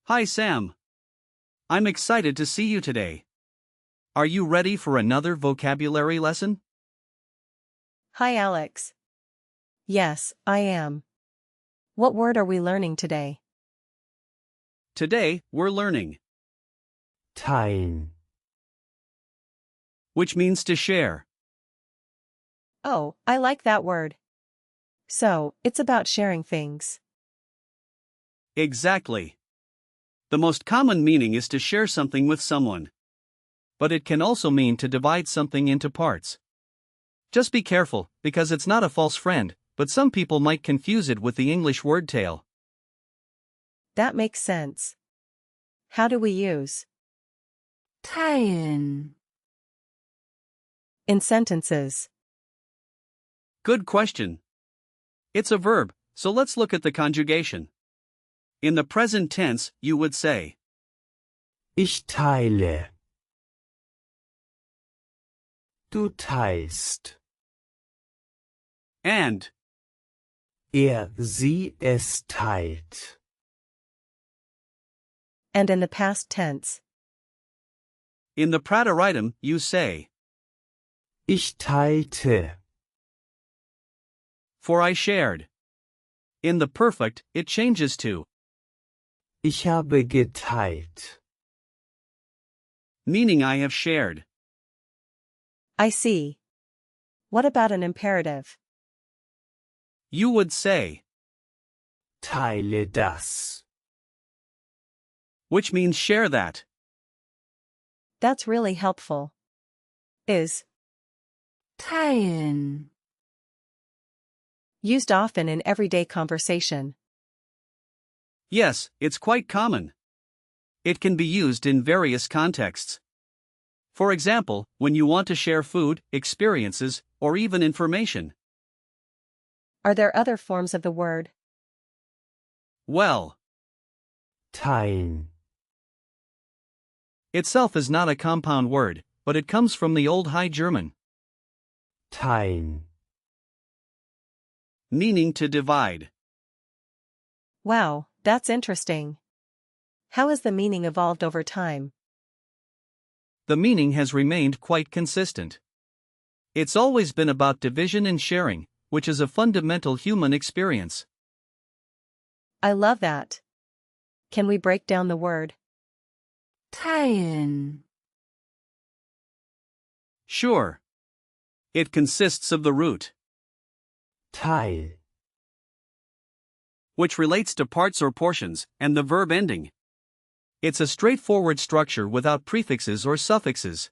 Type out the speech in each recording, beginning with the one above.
Hi Sam. I'm excited to see you today. Are you ready for another vocabulary lesson? Hi Alex. Yes, I am. What word are we learning today? Today, we're learning, teilen, which means to share. Oh, I like that word. So, it's about sharing things. Exactly. The most common meaning is to share something with someone. But it can also mean to divide something into parts. Just be careful, because it's not a false friend, but some people might confuse it with the English word tail. That makes sense. How do we use teilen, in sentences? Good question. It's a verb, so let's look at the conjugation. In the present tense, you would say, ich teile, du teilst, and, sie, es teilt, And in the past tense. in the prateritum, you say, ich teilte, for I shared. In the perfect, it changes to, ich habe geteilt, meaning I have shared. I see. What about an imperative? You would say, teile das, which means share that. That's really helpful. Is teilen, used often in everyday conversation. Yes, it's quite common. It can be used in various contexts. For example, when you want to share food, experiences, or even information. Are there other forms of the word? Well, teilen, itself is not a compound word, but it comes from the Old High German, teilen, meaning to divide. Wow, that's interesting. How has the meaning evolved over time? The meaning has remained quite consistent. It's always been about division and sharing, which is a fundamental human experience. I love that. Can we break down the word? teilen, Sure. It consists of the root, teil, which relates to parts or portions, and the verb ending. It's a straightforward structure without prefixes or suffixes.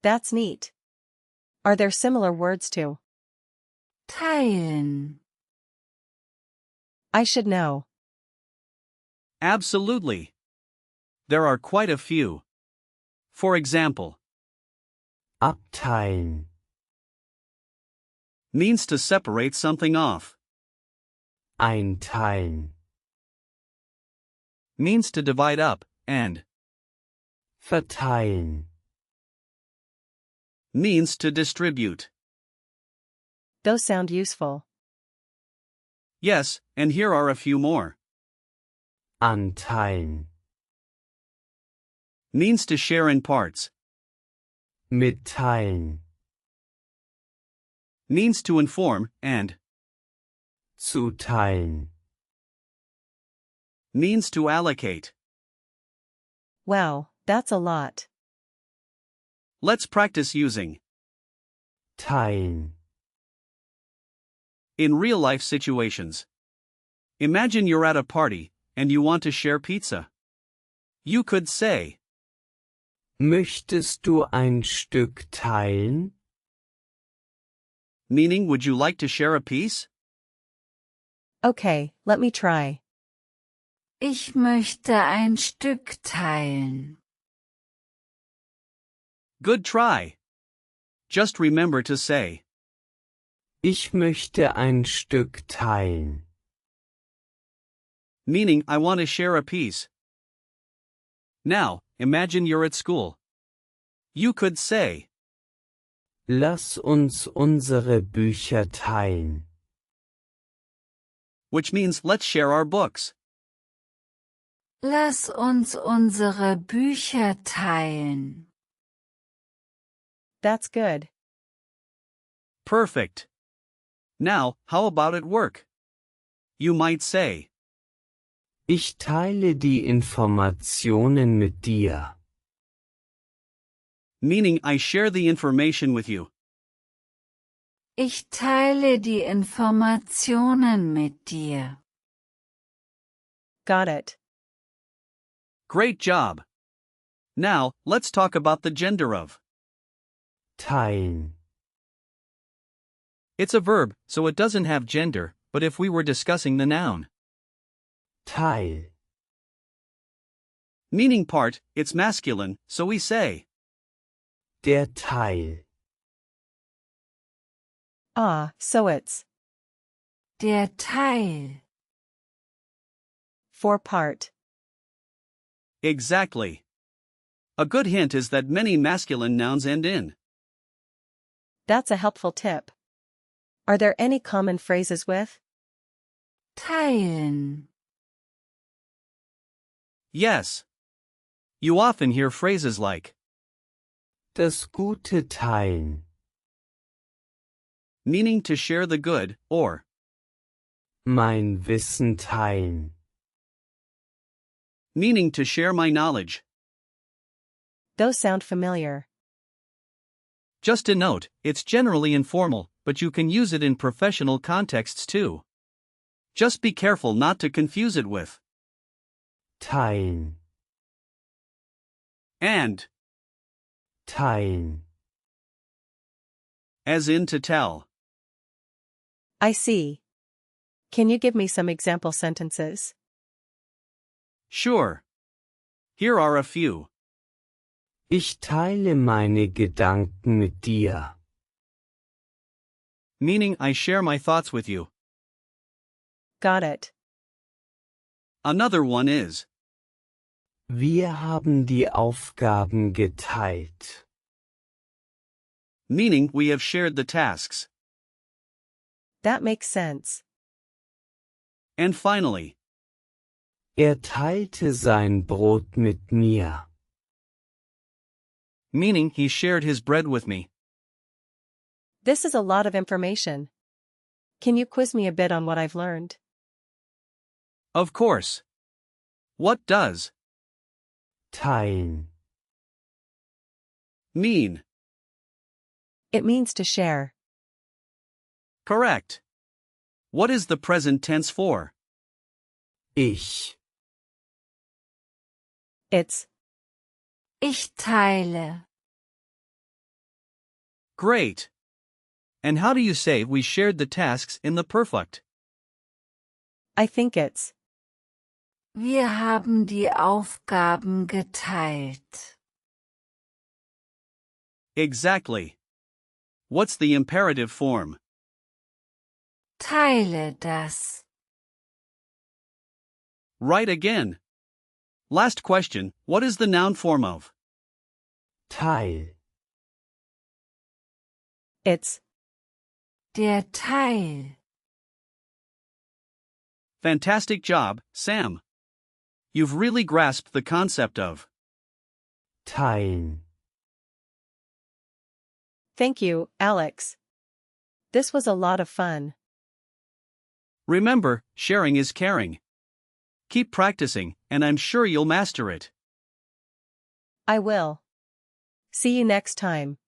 That's neat. Are there similar words too? teilen, I should know. Absolutely. There are quite a few. For example, abteilen, means to separate something off, einteilen, means to divide up, and verteilen, means to distribute. Those sound useful. Yes, and here are a few more. anteilen, Means to share in parts, mitteilen, means to inform, and zuteilen, Means to allocate. Wow, that's a lot. Let's practice using. teilen, In real-life situations. Imagine you're at a party, and you want to share pizza. You could say, möchtest du ein Stück teilen? meaning would you like to share a piece? Okay, let me try. Ich möchte ein Stück teilen. Good try. Just remember to say, Ich möchte ein Stück teilen. meaning I want to share a piece. Now, imagine you're at school. You could say, Lass uns unsere Bücher teilen. which means let's share our books. Lass uns unsere Bücher teilen. That's good. Perfect. Now, how about at work? You might say, Ich teile die Informationen mit dir. meaning I share the information with you. Ich teile die Informationen mit dir. Got it. Great job. Now, let's talk about the gender of. Teilen, It's a verb, so it doesn't have gender, but if we were discussing the noun, Teil, meaning part, it's masculine, so we say, der Teil, Ah, so it's Der Teil. for part. exactly. A good hint is that many masculine nouns end in. That's a helpful tip. Are there any common phrases with Teilen. Yes. You often hear phrases like, das gute Teilen, meaning to share the good, or mein Wissen teilen, meaning to share my knowledge. Those sound familiar. Just a note, it's generally informal, but you can use it in professional contexts too. Just be careful not to confuse it with teilen, and, teilen, as in to tell. I see. Can you give me some example sentences? Sure. Here are a few. Ich teile meine Gedanken mit dir. Meaning I share my thoughts with you. Got it. Another one is, Wir haben die Aufgaben geteilt. meaning we have shared the tasks. That makes sense. And finally, Teilte sein Brot mit mir. meaning he shared his bread with me. This is a lot of information. Can you quiz me a bit on what I've learned? Of course. What does Teilen, mean? It means to share. Correct. What is the present tense for? ich, It's Ich teile. Great. And how do you say we shared the tasks in the perfect? I think it's Wir haben die Aufgaben geteilt. Exactly. What's the imperative form? Teile das. Right again. Last question, what is the noun form of? Teil, It's Der Teil. Fantastic job, Sam. You've really grasped the concept of teilen. Thank you, Alex. This was a lot of fun. Remember, sharing is caring. Keep practicing, and I'm sure you'll master it. I will. See you next time.